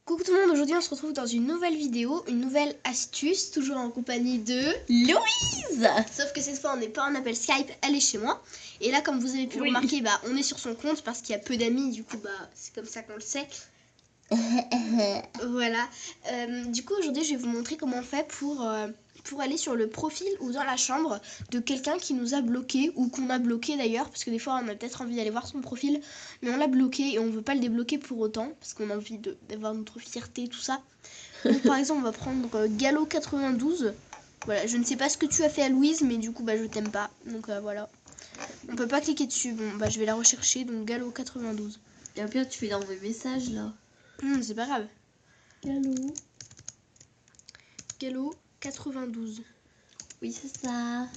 Coucou tout le monde, aujourd'hui on se retrouve dans une nouvelle vidéo, une nouvelle astuce, toujours en compagnie de Louise. Sauf que cette fois on n'est pas en appel Skype, elle est chez moi. Et là comme vous avez pu le remarquer, on est sur son compte parce qu'il y a peu d'amis, du coup c'est comme ça qu'on le sait. Voilà, du coup aujourd'hui je vais vous montrer comment on fait pour aller sur le profil ou dans la chambre de quelqu'un qui nous a bloqué ou qu'on a bloqué d'ailleurs, parce que des fois on a peut-être envie d'aller voir son profil mais on l'a bloqué et on veut pas le débloquer pour autant parce qu'on a envie d'avoir notre fierté, tout ça. Donc par exemple on va prendre Gallo92. Voilà, je ne sais pas ce que tu as fait à Louise, mais du coup je t'aime pas, donc voilà. On peut pas cliquer dessus, bon je vais la rechercher, donc Gallo92. Et bien tu fais dans mes messages là. C'est pas grave. Gallo 92. Oui, c'est ça.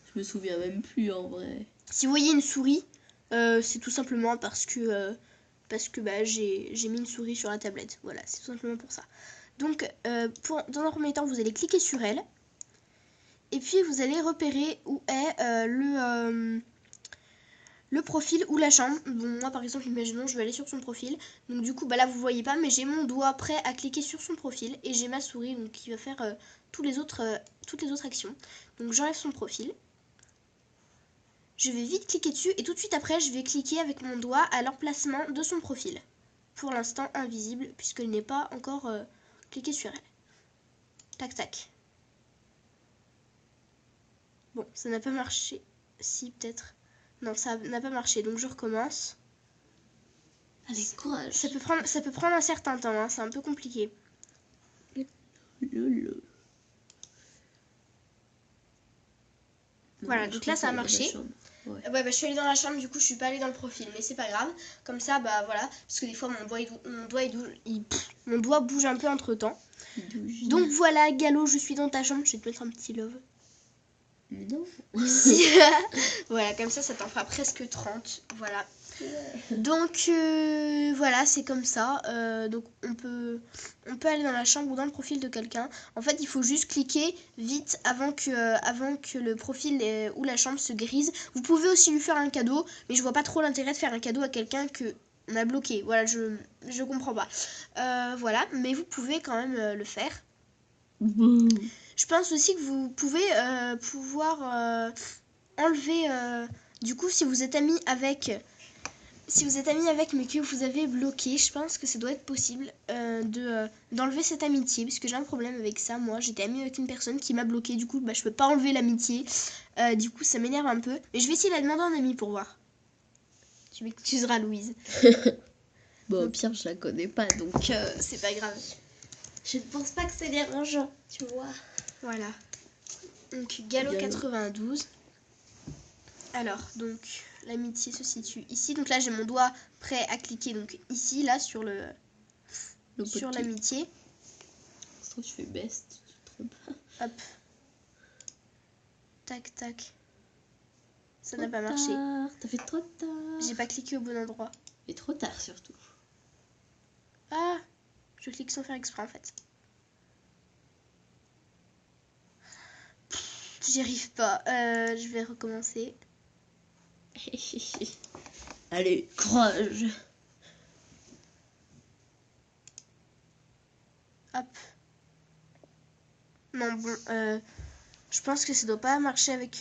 Je me souviens même plus en vrai. Si vous voyez une souris, c'est tout simplement parce que j'ai mis une souris sur la tablette. Voilà, c'est tout simplement pour ça. Donc, dans un premier temps, vous allez cliquer sur elle. Et puis, vous allez repérer où est le profil ou la chambre. Bon, moi, par exemple, imaginons, je vais aller sur son profil. Donc, du coup, là, vous voyez pas, mais j'ai mon doigt prêt à cliquer sur son profil. Et j'ai ma souris, donc, qui va faire toutes les autres actions. Donc, j'enlève son profil. Je vais vite cliquer dessus et tout de suite après, je vais cliquer avec mon doigt à l'emplacement de son profil. Pour l'instant invisible, puisqu'elle n'est pas encore cliquée sur elle. Tac, tac. Bon, ça n'a pas marché. Si, peut-être. Non, ça n'a pas marché, donc je recommence. Allez, courage. Ça peut prendre un certain temps, hein, c'est un peu compliqué. Voilà, donc là ça a marché. Ouais, je suis allée dans la chambre, du coup je suis pas allée dans le profil, mais c'est pas grave. Comme ça, voilà, parce que des fois mon doigt bouge un peu entre temps. Donc voilà, Gallo, je suis dans ta chambre, je vais te mettre un petit love. Non. Voilà, comme ça t'en fera presque 30. Voilà. Donc voilà, c'est comme ça. Donc on peut aller dans la chambre ou dans le profil de quelqu'un. En fait, il faut juste cliquer vite avant que le profil ou la chambre se grise. Vous pouvez aussi lui faire un cadeau, mais je vois pas trop l'intérêt de faire un cadeau à quelqu'un que on a bloqué. Voilà, je comprends pas. Voilà, mais vous pouvez quand même le faire. Je pense aussi que vous pouvez enlever. Du coup, si vous êtes ami avec mais que vous avez bloqué, je pense que ça doit être possible d'enlever cette amitié, parce que j'ai un problème avec ça. Moi, j'étais amie avec une personne qui m'a bloqué, du coup, je peux pas enlever l'amitié. Du coup, ça m'énerve un peu. Mais je vais essayer de la demander en ami pour voir. Tu m'excuseras, Louise. Bon, au pire, je la connais pas, donc c'est pas grave. Je ne pense pas que c'est dérangeant, tu vois. Voilà. Donc, Gallo 92. Alors, donc, l'amitié se situe ici. Donc là, j'ai mon doigt prêt à cliquer, donc ici, là, sur l'amitié. Je fais best. Hop. Tac, tac. Ça n'a pas marché. T'as fait trop tard. J'ai pas cliqué au bon endroit. Et trop tard, surtout. Ah, je clique sans faire exprès, en fait. J'y arrive pas. Je vais recommencer. Allez, courage. Hop. Non, bon, je pense que ça doit pas marcher avec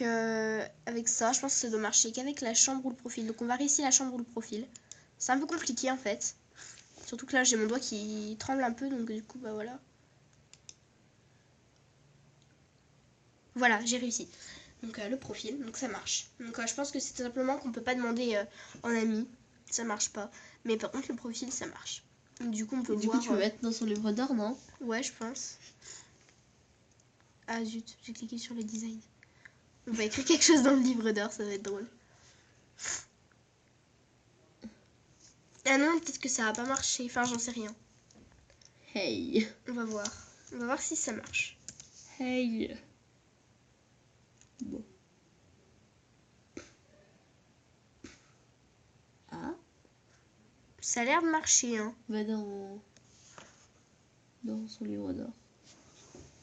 ça. Je pense que ça doit marcher qu'avec la chambre ou le profil. Donc on va réessayer la chambre ou le profil. C'est un peu compliqué en fait. Surtout que là j'ai mon doigt qui tremble un peu, donc du coup voilà. Voilà, j'ai réussi. Donc le profil, donc ça marche. Donc je pense que c'est simplement qu'on peut pas demander en ami. Ça marche pas. Mais par contre le profil ça marche. Donc, du coup on peut voir. Du coup tu peux mettre dans son livre d'or, non? Ouais, je pense. Ah zut, j'ai cliqué sur le design. On va écrire quelque chose dans le livre d'or, ça va être drôle. Ah non, peut-être que ça va pas marcher. Enfin, j'en sais rien. Hey. On va voir. On va voir si ça marche. Hey. Bon. Ah. Ça a l'air de marcher, hein. Va dans son livre d'or.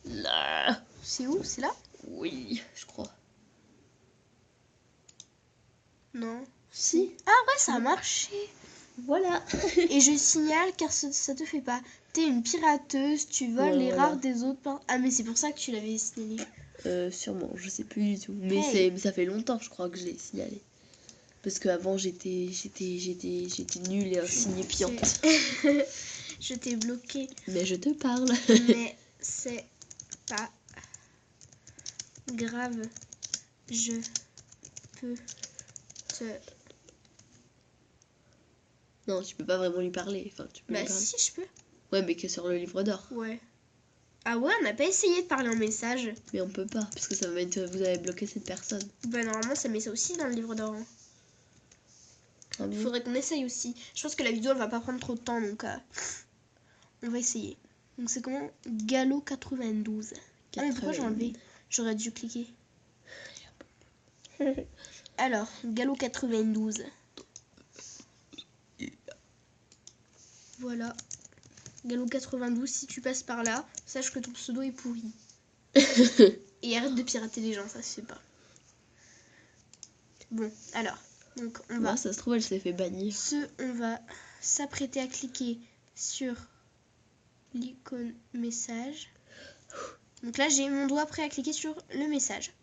Là. C'est où? C'est là? Oui, je crois. Non. Si. Ah ouais, ça a marché. Voilà. Et je signale car ça te fait pas. T'es une pirateuse, tu voles Ouais, les voilà. rares des autres. Ah mais c'est pour ça que tu l'avais signalé. Sûrement, je sais plus du tout. Mais Hey. mais ça fait longtemps, je crois, que je l'ai signalé. Parce qu'avant, j'étais nulle et insignifiante. Je t'ai bloqué. Mais je te parle. Mais c'est pas grave. Je peux te... Non, tu peux pas vraiment lui parler. Enfin, tu peux lui Bah parler. si, je peux. Ouais, mais que sur le livre d'or. Ouais. Ah ouais, on n'a pas essayé de parler en message. Mais on peut pas, parce que ça va mettre... Vous avez bloqué cette personne. Bah normalement, ça met ça aussi dans le livre d'or. Hein. Ah Il bon? faudrait qu'on essaye aussi. Je pense que la vidéo, elle va pas prendre trop de temps, donc on va essayer. Donc c'est comment? Gallo 92. Ah mais pourquoi j'ai enlevé? J'aurais dû cliquer. Alors, Gallo 92. Voilà. Gallo 92, si tu passes par là, sache que ton pseudo est pourri. Et arrête de pirater les gens, ça se fait pas. Bon, alors. Donc on va... Moi, ça se trouve, elle s'est fait bannir. On va s'apprêter à cliquer sur l'icône message. Donc là, j'ai mon doigt prêt à cliquer sur le message.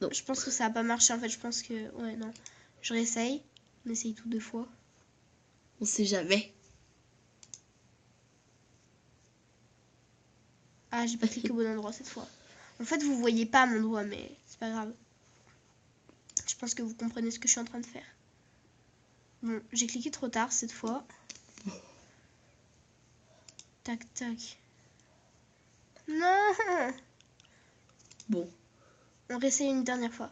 Non. Je pense que ça n'a pas marché en fait. Je pense que... Ouais, non. Je réessaye. On essaye tout 2 fois. On sait jamais. Ah, j'ai pas cliqué au bon endroit cette fois. En fait, vous voyez pas mon doigt, mais c'est pas grave. Je pense que vous comprenez ce que je suis en train de faire. Bon, j'ai cliqué trop tard cette fois. Tac, tac. Non! Bon. On réessaye une dernière fois.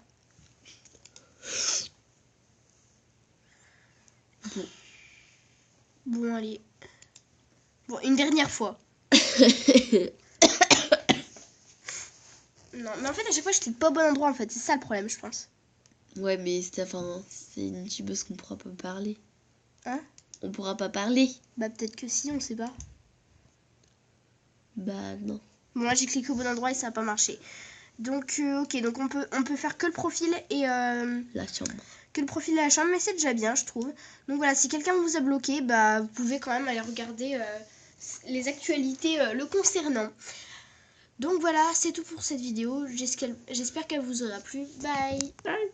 Bon. Bon, allez. Bon, une dernière fois. Non, mais en fait, à chaque fois, je clique pas au bon endroit, en fait. C'est ça le problème, je pense. Ouais, mais c'est une youtubeuse qu'on pourra pas parler. Hein? On pourra pas parler. Bah, peut-être que si, on sait pas. Bah, non. Bon, là, j'ai cliqué au bon endroit et ça a pas marché. Donc, ok, donc on peut faire que le profil et... La chambre. Que le profil de la chambre, mais c'est déjà bien, je trouve. Donc voilà, si quelqu'un vous a bloqué, bah, vous pouvez quand même aller regarder les actualités le concernant. Donc voilà, c'est tout pour cette vidéo. J'espère qu'elle vous aura plu. Bye! Bye.